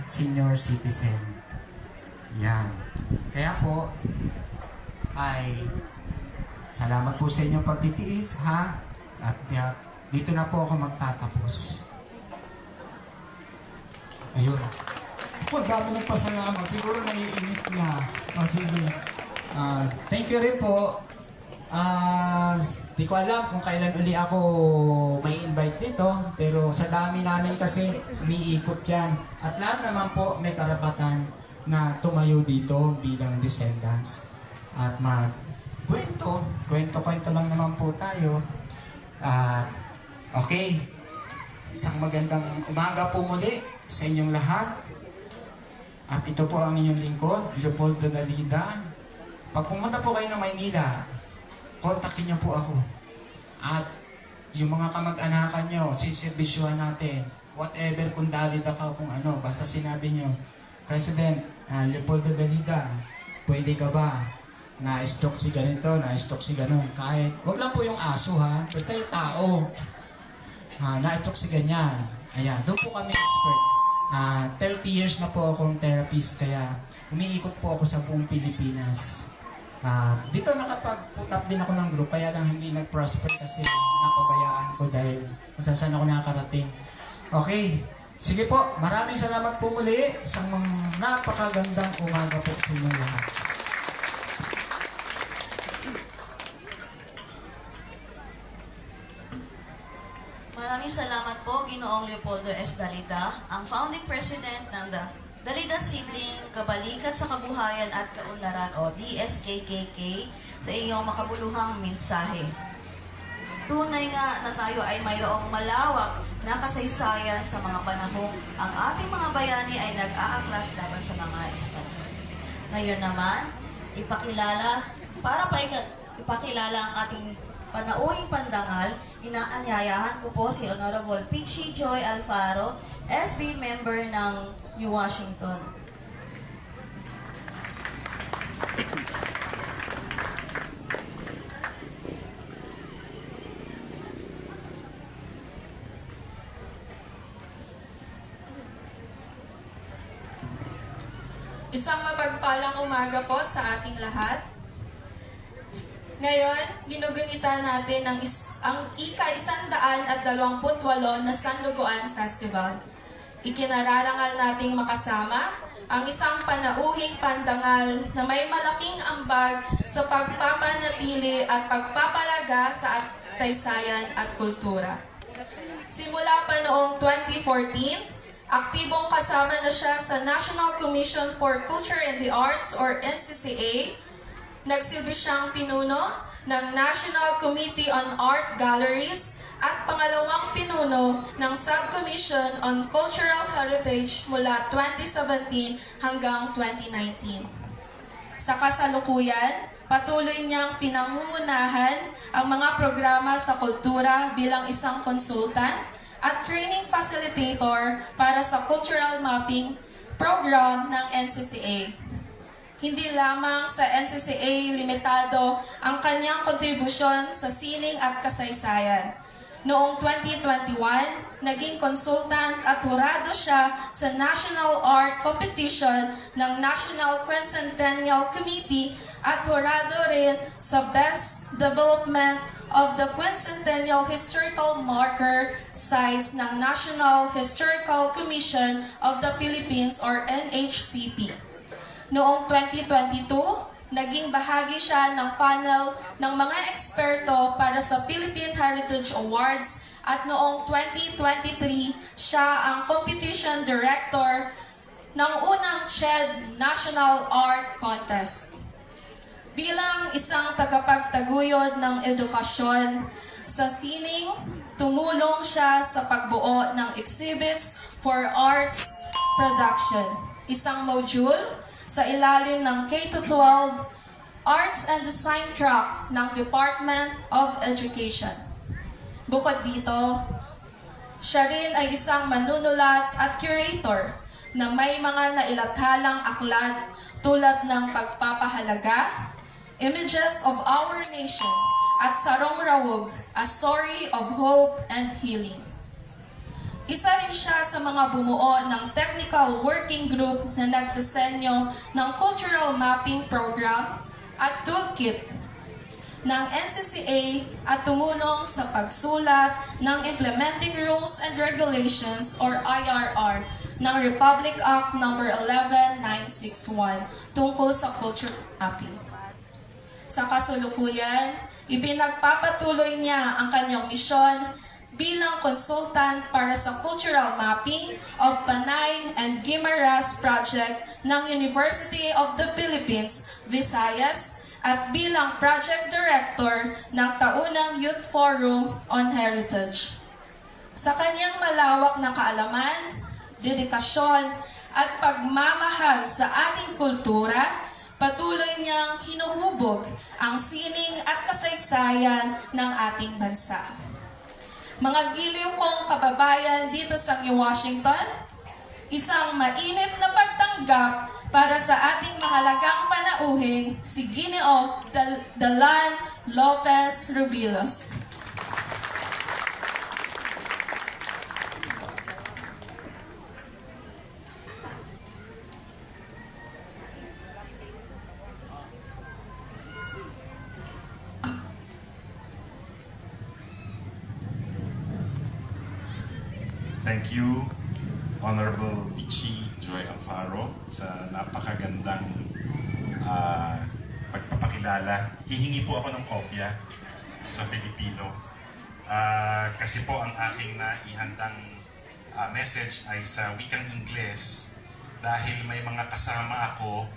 at senior citizen. Yan. Kaya po, ay salamat po sa inyong pagtitiis, ha? At dito na po ako magtatapos. Ayun. Po, dami ng pasalamat. Siguro naiinit na. O, sige. Thank you rin po. Di ko alam kung kailan uli ako may invite dito, pero sa dami namin kasi umiikot yan. At lahat naman po may karapatan na tumayo dito bilang descendants. At kwento lang naman po tayo. Okay, isang magandang umaga po muli sa inyong lahat. At ito po ang inyong lingkod, Leopoldo Dalida. Pag pumunta po kayo ng Maynila, kontakin niyo po ako. At yung mga kamag-anakan niyo, siservisyuhan natin. Whatever, kung Dalida ka, kung ano, basta sinabi niyo, President, Leopoldo Dalida, pwede ka ba? Na-stroke si ganito, na-stroke si ganon. Kahit, wag lang po yung aso ha, basta yung tao. Na-stroke si ganyan. Ayan, doon po kami expert. 30 years na po akong therapist, kaya umiikot po ako sa buong Pilipinas. Dito nakapag-put up din ako ng group, kaya lang hindi nag-prosper kasi napabayaan ko dahil kung saan ako nakakarating. Okay, sige po, maraming salamat po muli sa mga napakagandang umaga po sa inyong lahat. Maraming salamat po, Ginoong Leopoldo S. Dalida, ang founding president ng Dalida Sibling Kabalikat sa Kabuhayan at Kaunlaran o DSKKK sa iyong makabuluhang mensahe. Tunay nga na tayo ay mayroong malawak na kasaysayan sa mga panahong ang ating mga bayani ay nag-aaklas laban sa mga Espanyol. Ngayon naman, ipakilala ang ating panauhing pandangal, inaanyayahan ko po si Honorable Pichi Joy Alfaro, SB member ng New Washington. Isang mapagpalang umaga po sa ating lahat. Ngayon, ginugunita natin ang ika-128 na Sanluguan Festival. Ikinararangal nating makasama ang isang panauhing pandangal na may malaking ambag sa pagpapanatili at pagpapalaga sa kasaysayan at kultura. Simula pa noong 2014, aktibong kasama na siya sa National Commission for Culture and the Arts or NCCA. Nagsilbi siyang pinuno ng National Committee on Art Galleries at pangalawang pinuno ng Subcommission on Cultural Heritage mula 2017 hanggang 2019. Sa kasalukuyan, patuloy niyang pinangungunahan ang mga programa sa kultura bilang isang konsultant at training facilitator para sa cultural mapping program ng NCCA. Hindi lamang sa NCCA limitado ang kanyang kontribusyon sa sining at kasaysayan. Noong 2021, naging consultant at hurado siya sa National Art Competition ng National Quincentennial Committee at hurado rin sa Best Development of the Quincentennial Historical Marker Sites ng National Historical Commission of the Philippines or NHCP. Noong 2022, naging bahagi siya ng panel ng mga eksperto para sa Philippine Heritage Awards at noong 2023, siya ang competition director ng unang CHED National Art Contest. Bilang isang tagapagtaguyod ng edukasyon sa sining, tumulong siya sa pagbuo ng Exhibits for Arts Production, isang module sa ilalim ng K-12 Arts and Design track ng Department of Education. Bukod dito, siya rin ay isang manunulat at curator na may mga nailathalang aklat tulad ng Pagpapahalaga, Images of Our Nation, at Sarong Rawog, A Story of Hope and Healing. Isa rin siya sa mga bumuo ng technical working group na nagdisenyo ng cultural mapping program at toolkit ng NCCA at tumulong sa pagsulat ng Implementing Rules and Regulations or IRR ng Republic Act No. 11961 tungkol sa culture mapping. Sa kasulukuyan, ipinagpapatuloy niya ang kanyang misyon bilang consultant para sa cultural mapping of Panay and Guimaras Project ng University of the Philippines, Visayas, at bilang project director ng taunang Youth Forum on Heritage. Sa kanyang malawak na kaalaman, dedikasyon, at pagmamahal sa ating kultura, patuloy niyang hinuhubog ang sining at kasaysayan ng ating bansa. Mga giliw kong kababayan dito sa New Washington, isang mainit na pagtanggap para sa ating mahalagang panauhin, si Ginoo Dalan Lopez Rubilos. Thank you, Honorable Pichi Joy Alfaro, sa napakagandang pagpapakilala. Hihingi po ako ng kopya sa Filipino. Kasi po ang aking naihandang message ay sa wikang Ingles dahil may mga kasama ako,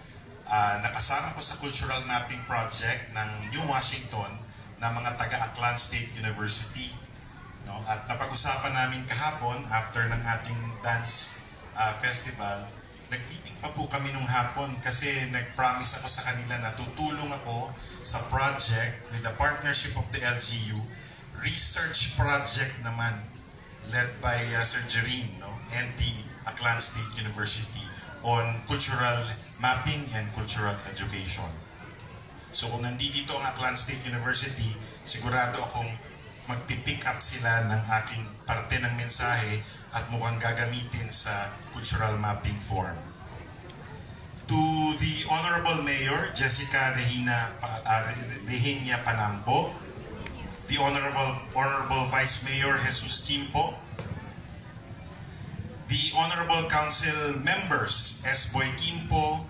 nakasama ko sa Cultural Mapping Project ng New Washington na mga taga-Aklan State University. No? At napag-usapan namin kahapon after ng ating dance festival, nag-meeting pa po kami nung hapon kasi nag-promise ako sa kanila na tutulong ako sa project with the partnership of the LGU, research project naman led by Sir Jerine, no? and the Aklan State University on cultural mapping and cultural education. So kung nandito ang Aklan State University, sigurado akong magpipick up sila ng aking parte ng mensahe at mukhang gagamitin sa cultural mapping form. To the Honorable Mayor Jessica Rehinia Panambo, the Honorable Vice Mayor Jesus Quimpo, the Honorable Council Members Esboy Quimpo,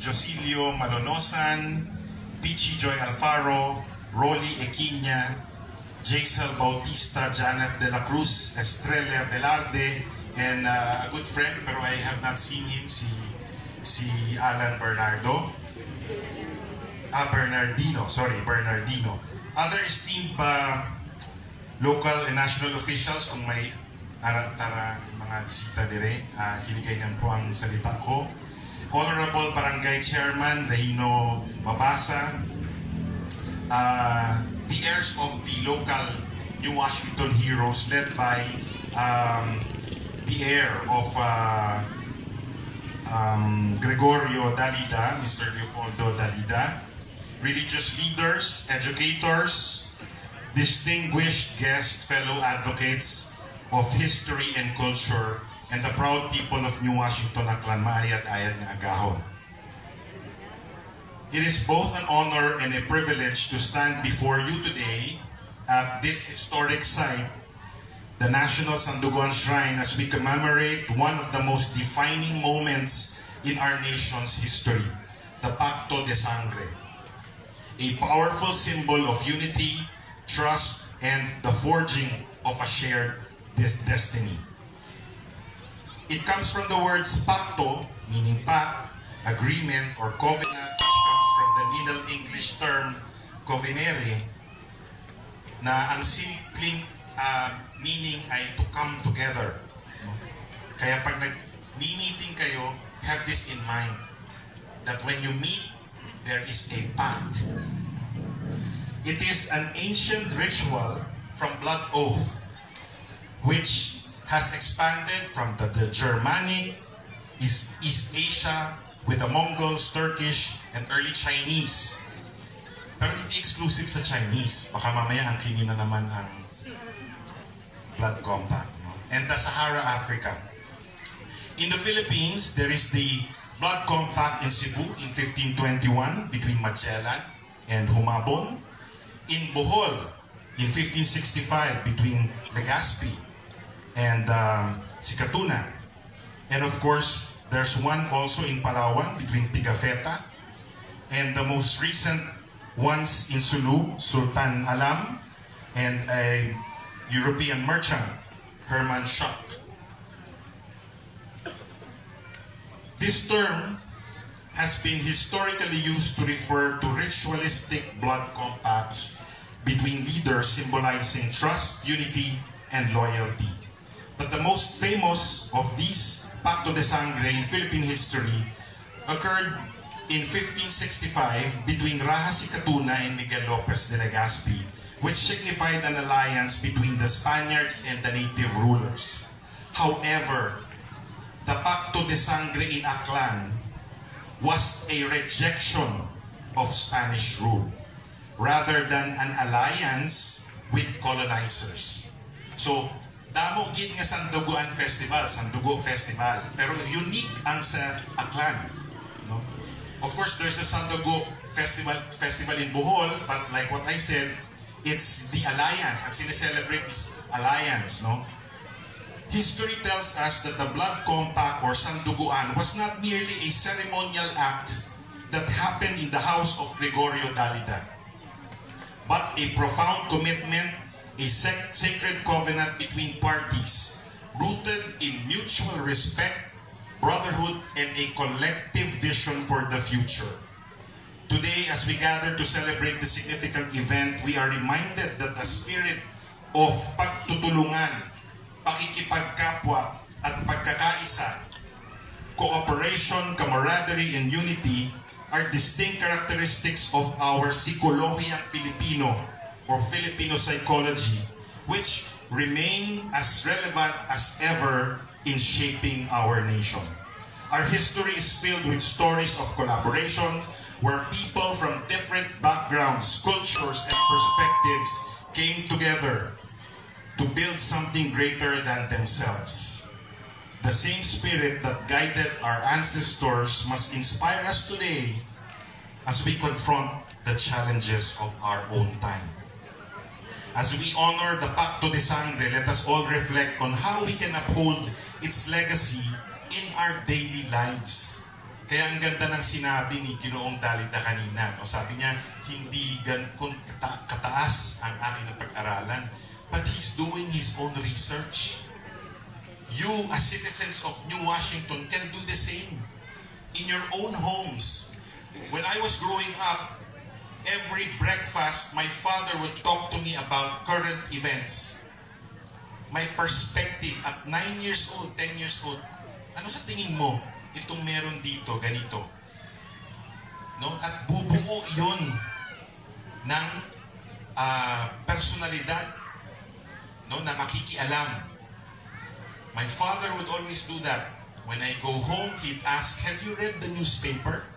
Josilio Malonosan, Pichi Joy Alfaro, Rolly Equiña, Jaisal Bautista, Janet de la Cruz, Estrella Velarde, and a good friend, pero I have not seen him, si Alan Bernardino. Bernardino. Other esteemed local and national officials, kung may mga bisita dire, hiligay nan po ang salita ko. Honorable Barangay Chairman Regino Mabasa, the heirs of the local New Washington heroes led by the heir of Gregorio Dalida, Mr. Leopoldo Dalida, religious leaders, educators, distinguished guests, fellow advocates of history and culture, and the proud people of New Washington, Aklan, maayat-ayat nga agahon. It is both an honor and a privilege to stand before you today at this historic site, the National Sanduguan Shrine, as we commemorate one of the most defining moments in our nation's history, the Pacto de Sangre, a powerful symbol of unity, trust, and the forging of a shared destiny. It comes from the words pacto, meaning pact, agreement, or covenant, from the Middle English term covenere, na ang simpleng meaning ay to come together. Kaya pag nag-meeting kayo, have this in mind, that when you meet, there is a pact. It is an ancient ritual from blood oath, which has expanded from the Germanic, East Asia, with the Mongols, Turkish, and early Chinese. Pero hindi exclusive sa Chinese. Baka mamaya ang kinina naman ang blood compact. No? and the Sahara Africa. In the Philippines, there is the Blood Compact in Cebu in 1521 between Magellan and Humabon. In Bohol in 1565 between Legazpi and Sikatuna. And of course, there's one also in Palawan between Pigafetta. And the most recent ones in Sulu, Sultan Alam, and a European merchant, Herman Schacht. This term has been historically used to refer to ritualistic blood compacts between leaders symbolizing trust, unity, and loyalty. But the most famous of these Pacto de Sangre in Philippine history occurred in 1565 between Raja Sikatuna and Miguel Lopez de Legazpi, which signified an alliance between the Spaniards and the native rulers. However, the Pacto de Sangre in Aklan was a rejection of Spanish rule rather than an alliance with colonizers. So, damo gid nga Sanduguan Festival, Sandugo Festival, pero unique ang sa Aklan. No? Of course, there's a Sandugo festival in Bohol, but like what I said, it's the alliance. Ang sineselebrate is alliance, no? History tells us that the Blood Compact or Sanduguan was not merely a ceremonial act that happened in the house of Gregorio Dalida, but a profound commitment, a sacred covenant between parties, rooted in mutual respect, brotherhood, and a collective vision for the future. Today, as we gather to celebrate the significant event, we are reminded that the spirit of pagtutulungan, pakikipagkapwa, at pagkakaisa, cooperation, camaraderie, and unity are distinct characteristics of our Psikolohiyang Pilipino or Filipino psychology, which remain as relevant as ever in shaping our nation. Our history is filled with stories of collaboration where people from different backgrounds, cultures, and perspectives came together to build something greater than themselves. The same spirit that guided our ancestors must inspire us today as we confront the challenges of our own time. As we honor the Pacto de Sangre, let us all reflect on how we can uphold its legacy in our daily lives. Kaya ang ganda ng sinabi ni Ginoong Dalida kanina. No? Sabi niya, hindi kataas ang aking pag-aralan, but he's doing his own research. You, as citizens of New Washington, can do the same in your own homes. When I was growing up, every breakfast, my father would talk to me about current events. My perspective at 9 years old, 10 years old, ano sa tingin mo? Itong meron dito, ganito. No? At bubuo yun ng personalidad, no? Na makikialam. My father would always do that. When I go home, he'd ask, have you read the newspaper?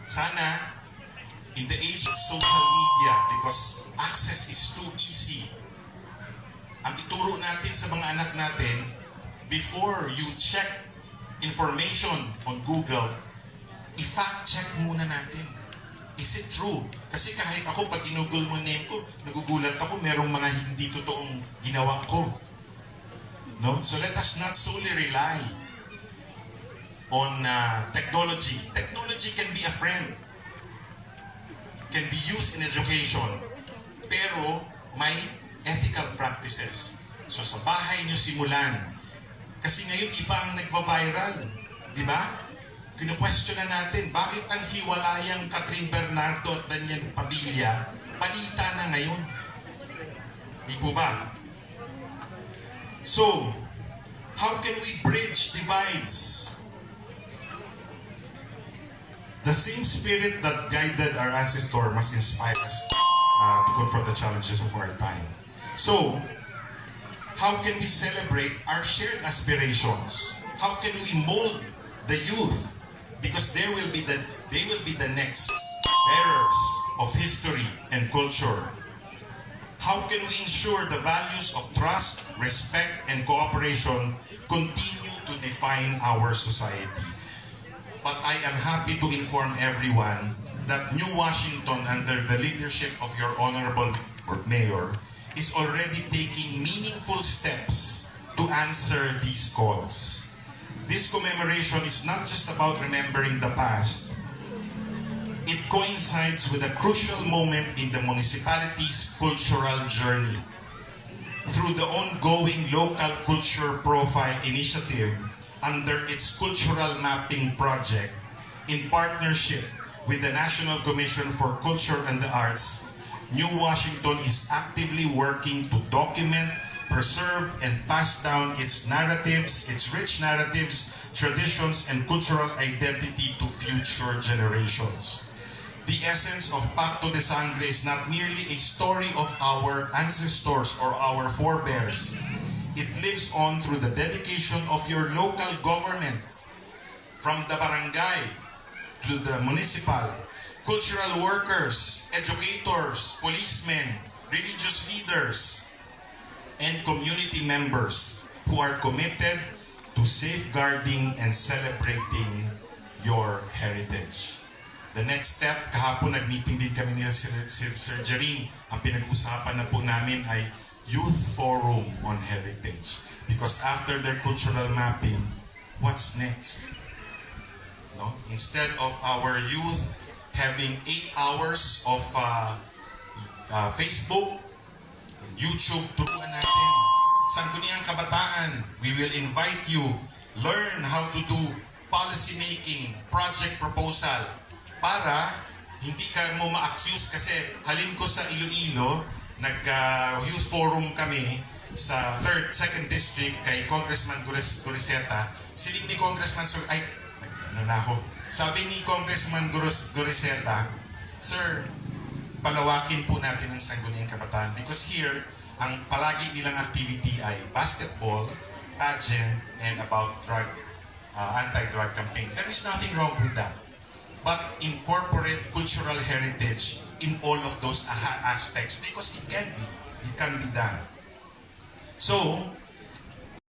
Sana, in the age of social media, because access is too easy, ang ituro natin sa mga anak natin, before you check information on Google, i-fact check muna natin. Is it true? Kasi kahit ako, pag ginugol mo name ko, nagugulat ako, merong mga hindi totoong ginawa ko. No? So let us not solely rely on technology. Technology can be a friend. Can be used in education. Pero may ethical practices. So sa bahay nyo simulan. Kasi ngayon iba ang nagva-viral. Di ba? Kino-question na natin, bakit ang hiwalayang Catherine Bernardo at Daniel Padilla balita na ngayon? Di po ba? So, how can we bridge divides? The same spirit that guided our ancestors must inspire us to confront the challenges of our time. So, how can we celebrate our shared aspirations? How can we mold the youth? Because they will be the next bearers of history and culture. How can we ensure the values of trust, respect, and cooperation continue to define our society? But I am happy to inform everyone that New Washington, under the leadership of your Honorable Mayor, is already taking meaningful steps to answer these calls. This commemoration is not just about remembering the past. It coincides with a crucial moment in the municipality's cultural journey. Through the ongoing Local Culture Profile Initiative under its Cultural Mapping Project, in partnership with the National Commission for Culture and the Arts, New Washington is actively working to document, preserve, and pass down its narratives, its rich narratives, traditions, and cultural identity to future generations. The essence of Pacto de Sangre is not merely a story of our ancestors or our forebears. It lives on through the dedication of your local government, from the barangay to the municipal, cultural workers, educators, policemen, religious leaders, and community members who are committed to safeguarding and celebrating your heritage. The next step, kahapon nag-meeting din kami nila Sir Jerin. Ang pinag-usapan na po namin ay Youth Forum on Heritage. Because after their cultural mapping, what's next? No? Instead of our youth having 8 hours of Facebook, YouTube, turuan natin. Sangguniang Kabataan, we will invite you, learn how to do policy making, project proposal, para hindi ka mo ma-accuse kasi halin ko sa Iloilo, nag-youth forum kami sa 2nd District kay Congressman Guriseta. Siling ni Congressman, sabi ni Congressman Guriseta, Sir, palawakin po natin ang Sangguniang Kabataan because here, ang palagi nilang activity ay basketball, pageant, and about anti-drug campaign. There is nothing wrong with that. But incorporate cultural heritage in all of those aspects because it can be done. So,